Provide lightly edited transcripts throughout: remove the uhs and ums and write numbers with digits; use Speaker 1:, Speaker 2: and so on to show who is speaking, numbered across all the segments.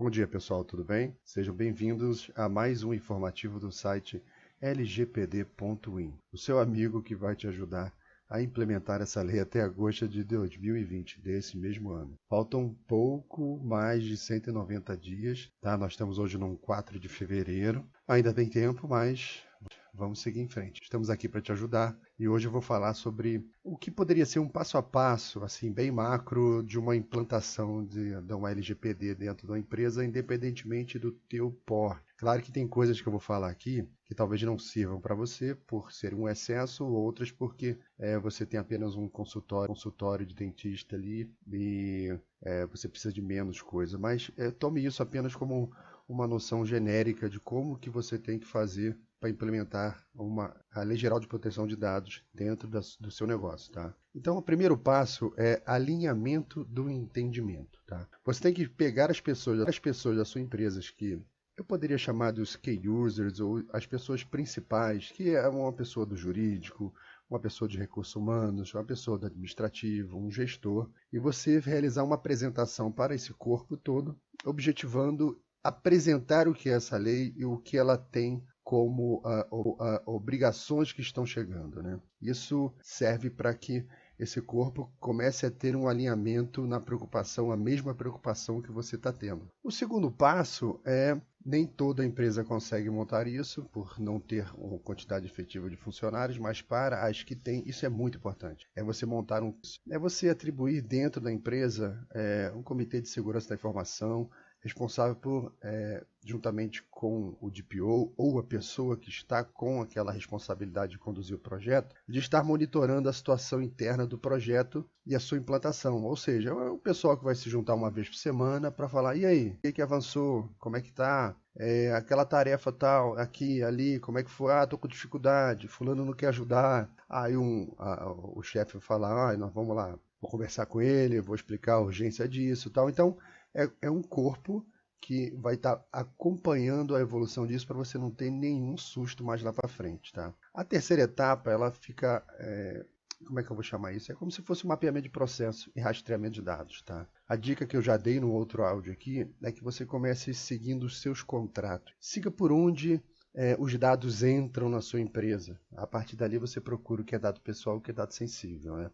Speaker 1: Bom dia, pessoal, tudo bem? Sejam bem-vindos a mais um informativo do site lgpd.in, o seu amigo que vai te ajudar a implementar essa lei até agosto de 2020, desse mesmo ano. Faltam pouco mais de 190 dias, tá? Nós estamos hoje no 4 de fevereiro, ainda tem tempo, mas vamos seguir em frente. Estamos aqui para te ajudar e hoje eu vou falar sobre o que poderia ser um passo a passo, assim, bem macro, de uma implantação de uma LGPD dentro da empresa, independentemente do teu porte. Claro que tem coisas que eu vou falar aqui que talvez não sirvam para você por ser um excesso, outras porque você tem apenas um consultório de dentista ali e você precisa de menos coisa. Mas tome isso apenas como uma noção genérica de como que você tem que fazer para implementar a Lei Geral de Proteção de Dados dentro do seu negócio, tá? Então, o primeiro passo é alinhamento do entendimento, tá? Você tem que pegar as pessoas da sua empresa que eu poderia chamar dos key users ou as pessoas principais, que é uma pessoa do jurídico, uma pessoa de recursos humanos, uma pessoa do administrativo, um gestor, e você realizar uma apresentação para esse corpo todo, objetivando apresentar o que é essa lei e o que ela tem como obrigações que estão chegando, né? Isso serve para que esse corpo comece a ter um alinhamento na preocupação, a mesma preocupação que você está tendo. O segundo passo nem toda empresa consegue montar isso por não ter uma quantidade efetiva de funcionários, mas para as que tem, isso é muito importante. É você atribuir dentro da empresa um comitê de segurança da informação, responsável por, juntamente com o DPO ou a pessoa que está com aquela responsabilidade de conduzir o projeto, de estar monitorando a situação interna do projeto e a sua implantação. Ou seja, é o pessoal que vai se juntar uma vez por semana para falar, e aí, o que avançou? Como é que está? Aquela tarefa tal, aqui, ali, como é que foi? Ah, estou com dificuldade, fulano não quer ajudar. Aí o chefe vai falar, nós vamos lá, vou conversar com ele, vou explicar a urgência disso e tal. Então, é um corpo que vai estar acompanhando a evolução disso para você não ter nenhum susto mais lá para frente, tá? A terceira etapa, ela fica, como é que eu vou chamar isso? É como se fosse um mapeamento de processo e rastreamento de dados, tá? A dica que eu já dei no outro áudio aqui é que você comece seguindo os seus contratos. Siga por onde os dados entram na sua empresa. A partir dali você procura o que é dado pessoal e o que é dado sensível, né?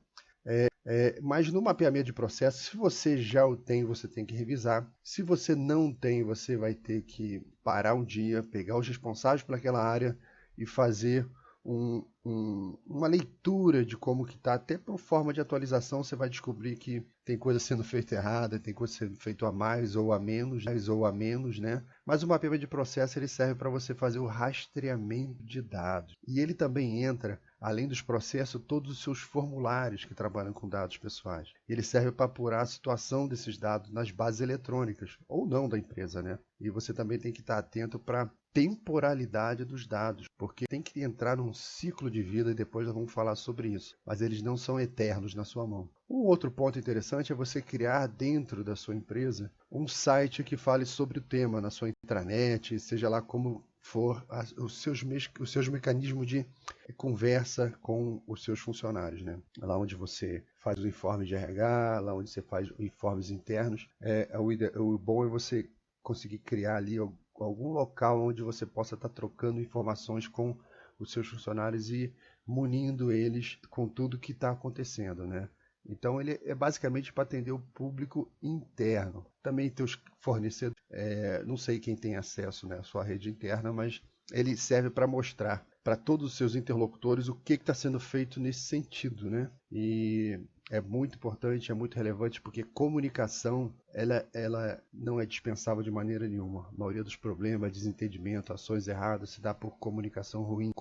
Speaker 1: Mas no mapeamento de processo, se você já o tem, você tem que revisar. Se você não tem, você vai ter que parar um dia, pegar os responsáveis por aquela área e fazer uma leitura de como que está. Até por forma de atualização, você vai descobrir que tem coisa sendo feita errada, tem coisa sendo feita a mais ou a menos, né? Mas o mapeamento de processo ele serve para você fazer o rastreamento de dados. E ele também entra, além dos processos, todos os seus formulários que trabalham com dados pessoais. Ele serve para apurar a situação desses dados nas bases eletrônicas, ou não da empresa, né? E você também tem que estar atento para a temporalidade dos dados, porque tem que entrar num ciclo de vida e depois nós vamos falar sobre isso. Mas eles não são eternos na sua mão. Um outro ponto interessante é você criar dentro da sua empresa um site que fale sobre o tema na sua intranet, seja lá como for os seus mecanismos de conversa com os seus funcionários, né? Lá onde você faz o informe de RH, lá onde você faz informes internos, o bom é você conseguir criar ali algum local onde você possa estar trocando informações com os seus funcionários e munindo eles com tudo que está acontecendo, né? Então ele é basicamente para atender o público interno. Também tem os fornecedores, não sei quem tem acesso, né, à sua rede interna, mas ele serve para mostrar para todos os seus interlocutores o que está sendo feito nesse sentido, né? E é muito importante, é muito relevante, porque comunicação ela não é dispensável de maneira nenhuma. A maioria dos problemas, desentendimento, ações erradas, se dá por comunicação ruim.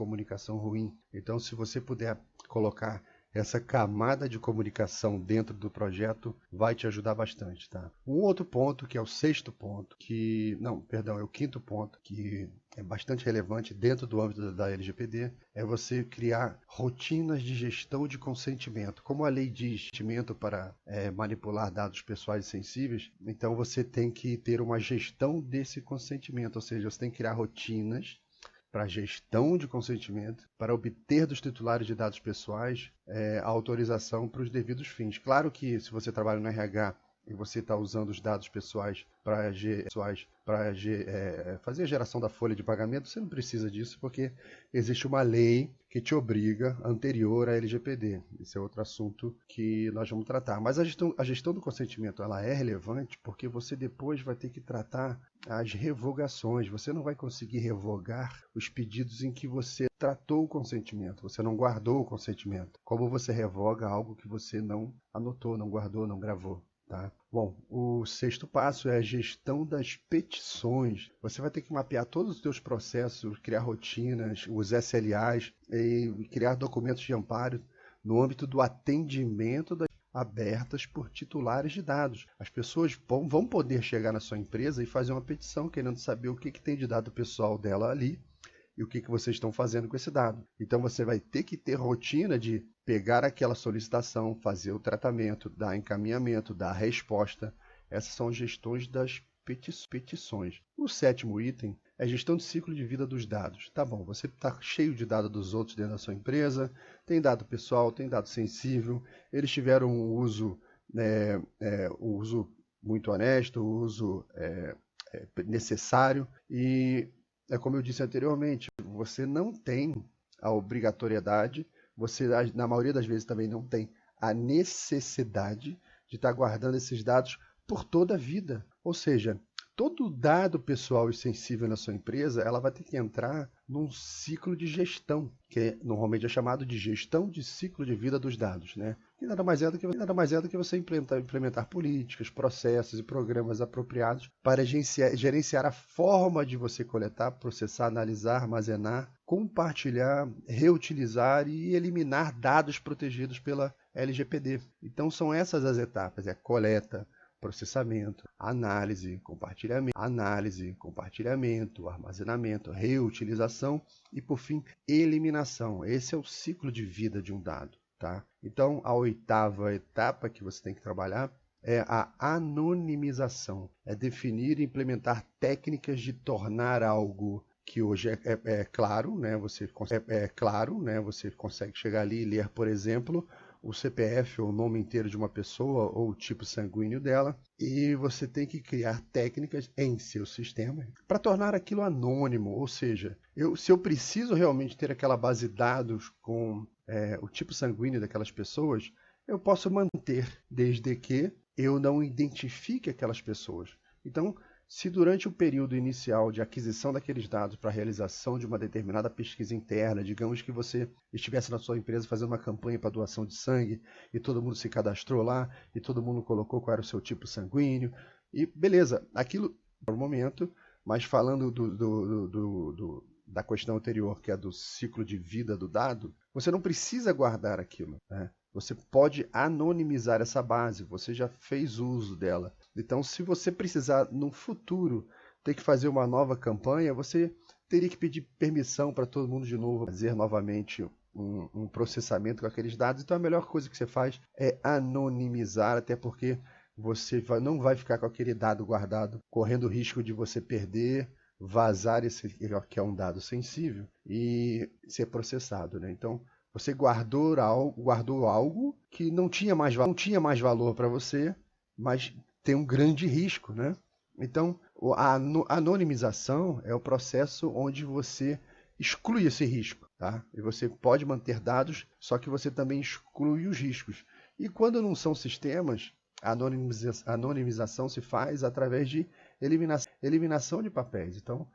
Speaker 1: Então, se você puder colocar essa camada de comunicação dentro do projeto, vai te ajudar bastante, tá? Um outro ponto, que é o sexto ponto, é o quinto ponto, que é bastante relevante dentro do âmbito da LGPD, é você criar rotinas de gestão de consentimento. Como a lei diz, consentimento para manipular dados pessoais e sensíveis, então você tem que ter uma gestão desse consentimento, ou seja, você tem que criar rotinas para gestão de consentimento, para obter dos titulares de dados pessoais a autorização para os devidos fins. Claro que se você trabalha no RH e você está usando os dados pessoais para fazer a geração da folha de pagamento, você não precisa disso, porque existe uma lei que te obriga, anterior à LGPD. Esse é outro assunto que nós vamos tratar. Mas a gestão do consentimento ela é relevante porque você depois vai ter que tratar as revogações. Você não vai conseguir revogar os pedidos em que você tratou o consentimento, você não guardou o consentimento. Como você revoga algo que você não anotou, não guardou, não gravou? Tá? Bom, o sexto passo é a gestão das petições. Você vai ter que mapear todos os seus processos, criar rotinas, os SLAs e criar documentos de amparo no âmbito do atendimento das abertas por titulares de dados. As pessoas vão poder chegar na sua empresa e fazer uma petição querendo saber o que tem de dado pessoal dela ali e o que vocês estão fazendo com esse dado. Então você vai ter que ter rotina de pegar aquela solicitação, fazer o tratamento, dar encaminhamento, dar resposta. Essas são as gestões das petições. O sétimo item é gestão de ciclo de vida dos dados. Tá bom, você está cheio de dados dos outros dentro da sua empresa, tem dado pessoal, tem dado sensível, eles tiveram um uso muito honesto, um uso necessário e como eu disse anteriormente, você não tem a obrigatoriedade, você na maioria das vezes também não tem a necessidade de estar guardando esses dados por toda a vida. Ou seja, todo dado pessoal e sensível na sua empresa, ela vai ter que entrar num ciclo de gestão, que normalmente é chamado de gestão de ciclo de vida dos dados, né? Que nada mais é do que você implementar políticas, processos e programas apropriados para gerenciar a forma de você coletar, processar, analisar, armazenar, compartilhar, reutilizar e eliminar dados protegidos pela LGPD. Então são essas as etapas, coleta, processamento, análise, compartilhamento, armazenamento, reutilização e, por fim, eliminação. Esse é o ciclo de vida de um dado. Tá? Então, a oitava etapa que você tem que trabalhar é a anonimização. É definir e implementar técnicas de tornar algo que hoje é claro, né? Você consegue chegar ali e ler, por exemplo, o CPF ou o nome inteiro de uma pessoa ou o tipo sanguíneo dela, e você tem que criar técnicas em seu sistema para tornar aquilo anônimo, ou seja, se eu preciso realmente ter aquela base de dados com o tipo sanguíneo daquelas pessoas, eu posso manter, desde que eu não identifique aquelas pessoas. Então, se durante o período inicial de aquisição daqueles dados para a realização de uma determinada pesquisa interna, digamos que você estivesse na sua empresa fazendo uma campanha para doação de sangue e todo mundo se cadastrou lá e todo mundo colocou qual era o seu tipo sanguíneo e beleza, aquilo no momento, mas falando da questão anterior, que é do ciclo de vida do dado, você não precisa guardar aquilo, né? Você pode anonimizar essa base, você já fez uso dela. Então, se você precisar, no futuro, ter que fazer uma nova campanha, você teria que pedir permissão para todo mundo de novo, fazer novamente um processamento com aqueles dados. Então, a melhor coisa que você faz é anonimizar, até porque você não vai ficar com aquele dado guardado, correndo o risco de você perder, vazar esse que é um dado sensível e ser processado, né? Então, você guardou algo que não tinha mais valor para você, mas tem um grande risco, né? Então, a anonimização é o processo onde você exclui esse risco, tá? E você pode manter dados, só que você também exclui os riscos. E quando não são sistemas, a anonimização se faz através de eliminação de papéis. Então,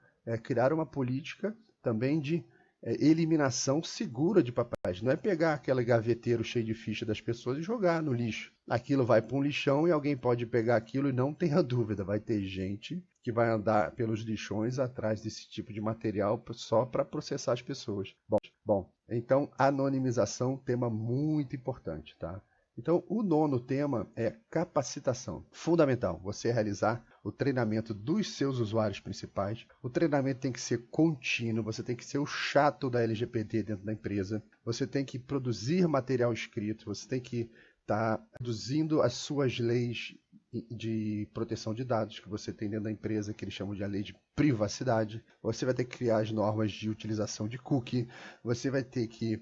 Speaker 1: criar uma política também de eliminação segura de papéis. Não é pegar aquele gaveteiro cheio de ficha das pessoas e jogar no lixo. Aquilo vai para um lixão e alguém pode pegar aquilo e não tenha dúvida, vai ter gente que vai andar pelos lixões atrás desse tipo de material só para processar as pessoas. Bom, então anonimização, tema muito importante, tá? Então, o nono tema é capacitação. Fundamental, você realizar o treinamento dos seus usuários principais. O treinamento tem que ser contínuo, você tem que ser o chato da LGPD dentro da empresa. Você tem que produzir material escrito, você tem que estar produzindo as suas leis de proteção de dados que você tem dentro da empresa, que eles chamam de a lei de privacidade. Você vai ter que criar as normas de utilização de cookie. Você vai ter que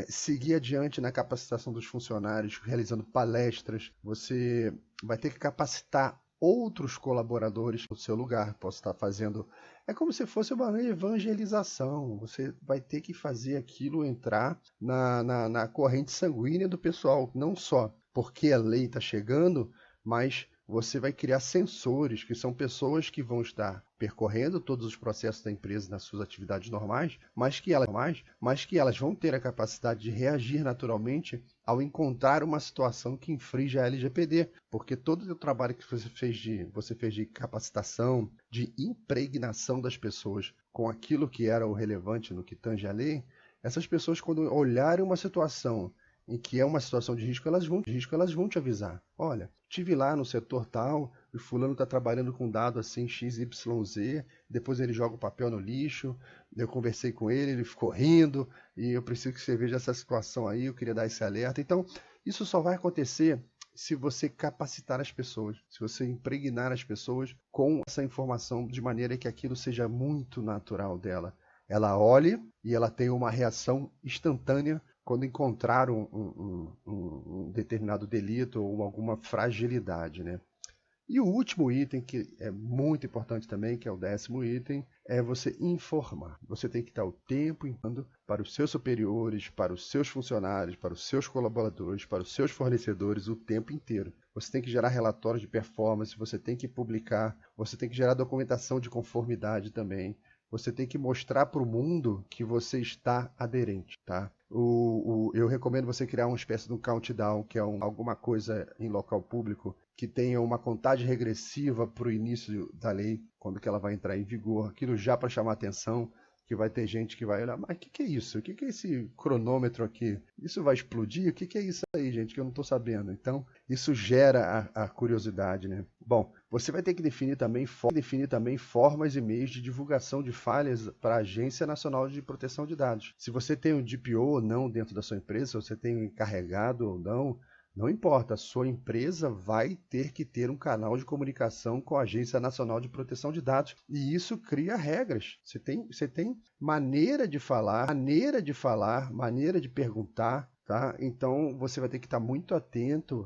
Speaker 1: seguir adiante na capacitação dos funcionários, realizando palestras. Você vai ter que capacitar outros colaboradores no seu lugar. Posso estar fazendo... É como se fosse uma evangelização. Você vai ter que fazer aquilo entrar na corrente sanguínea do pessoal. Não só porque a lei está chegando, mas você vai criar sensores, que são pessoas que vão estar percorrendo todos os processos da empresa nas suas atividades normais, mas que elas vão ter a capacidade de reagir naturalmente ao encontrar uma situação que infringe a LGPD, porque todo o trabalho que você fez de capacitação, de impregnação das pessoas com aquilo que era o relevante no que tange a lei, essas pessoas, quando olharem uma situação em que é uma situação de risco, elas vão te avisar. Olha, estive lá no setor tal, o fulano está trabalhando com dado assim XYZ, depois ele joga o papel no lixo, eu conversei com ele ficou rindo, e eu preciso que você veja essa situação aí, eu queria dar esse alerta. Então, isso só vai acontecer se você capacitar as pessoas, se você impregnar as pessoas com essa informação de maneira que aquilo seja muito natural dela. Ela olhe e ela tem uma reação instantânea quando encontrar um determinado delito ou alguma fragilidade, né? E o último item, que é muito importante também, que é o 10º item, é você informar. Você tem que estar o tempo informando para os seus superiores, para os seus funcionários, para os seus colaboradores, para os seus fornecedores o tempo inteiro. Você tem que gerar relatórios de performance, você tem que publicar, você tem que gerar documentação de conformidade também. Você tem que mostrar para o mundo que você está aderente, tá? Eu recomendo você criar uma espécie de um countdown, que é alguma coisa em local público, que tenha uma contagem regressiva para o início da lei, quando que ela vai entrar em vigor, aquilo já para chamar atenção, que vai ter gente que vai olhar, mas o que é isso? O que é esse cronômetro aqui? Isso vai explodir? O que é isso aí, gente, que eu não estou sabendo? Então, isso gera a curiosidade, né? Bom, você vai ter que definir também formas e meios de divulgação de falhas para a Agência Nacional de Proteção de Dados. Se você tem um DPO ou não dentro da sua empresa, se você tem um encarregado ou não, não importa, a sua empresa vai ter que ter um canal de comunicação com a Agência Nacional de Proteção de Dados. E isso cria regras. Você tem maneira de falar, maneira de perguntar, tá? Então você vai ter que estar muito atento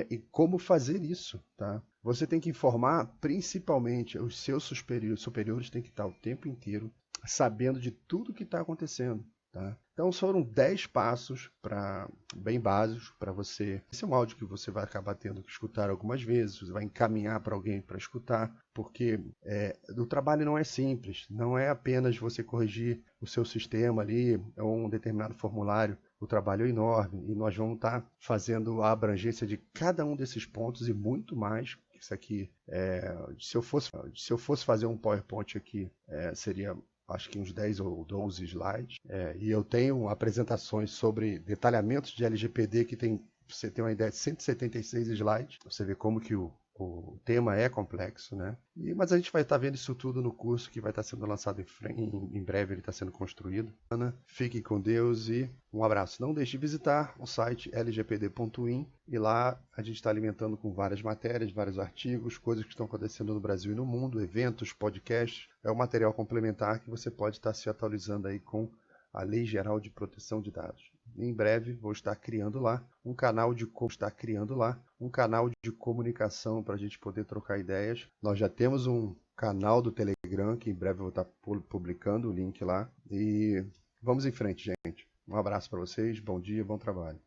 Speaker 1: em como fazer isso, tá? Você tem que informar principalmente os seus superiores têm que estar o tempo inteiro sabendo de tudo que está acontecendo. Tá? Então foram 10 passos bem básicos para você. Esse é um áudio que você vai acabar tendo que escutar algumas vezes, você vai encaminhar para alguém para escutar, porque o trabalho não é simples, não é apenas você corrigir o seu sistema ali, ou um determinado formulário. O trabalho é enorme e nós vamos estar fazendo a abrangência de cada um desses pontos e muito mais. Isso aqui, se eu fosse fazer um PowerPoint aqui, seria acho que uns 10 ou 12 slides, e eu tenho apresentações sobre detalhamentos de LGPD que tem, você tem uma ideia, de 176 slides, você vê como que o tema é complexo, né? Mas a gente vai estar vendo isso tudo no curso que vai estar sendo lançado em breve, ele está sendo construído. Fique com Deus e um abraço. Não deixe de visitar o site lgpd.in e lá a gente está alimentando com várias matérias, vários artigos, coisas que estão acontecendo no Brasil e no mundo, eventos, podcasts. É um material complementar que você pode estar se atualizando aí com a Lei Geral de Proteção de Dados. Em breve vou estar criando lá um canal de comunicação para a gente poder trocar ideias. Nós já temos um canal do Telegram que em breve eu vou estar publicando o link lá. E vamos em frente, gente. Um abraço para vocês, bom dia, bom trabalho.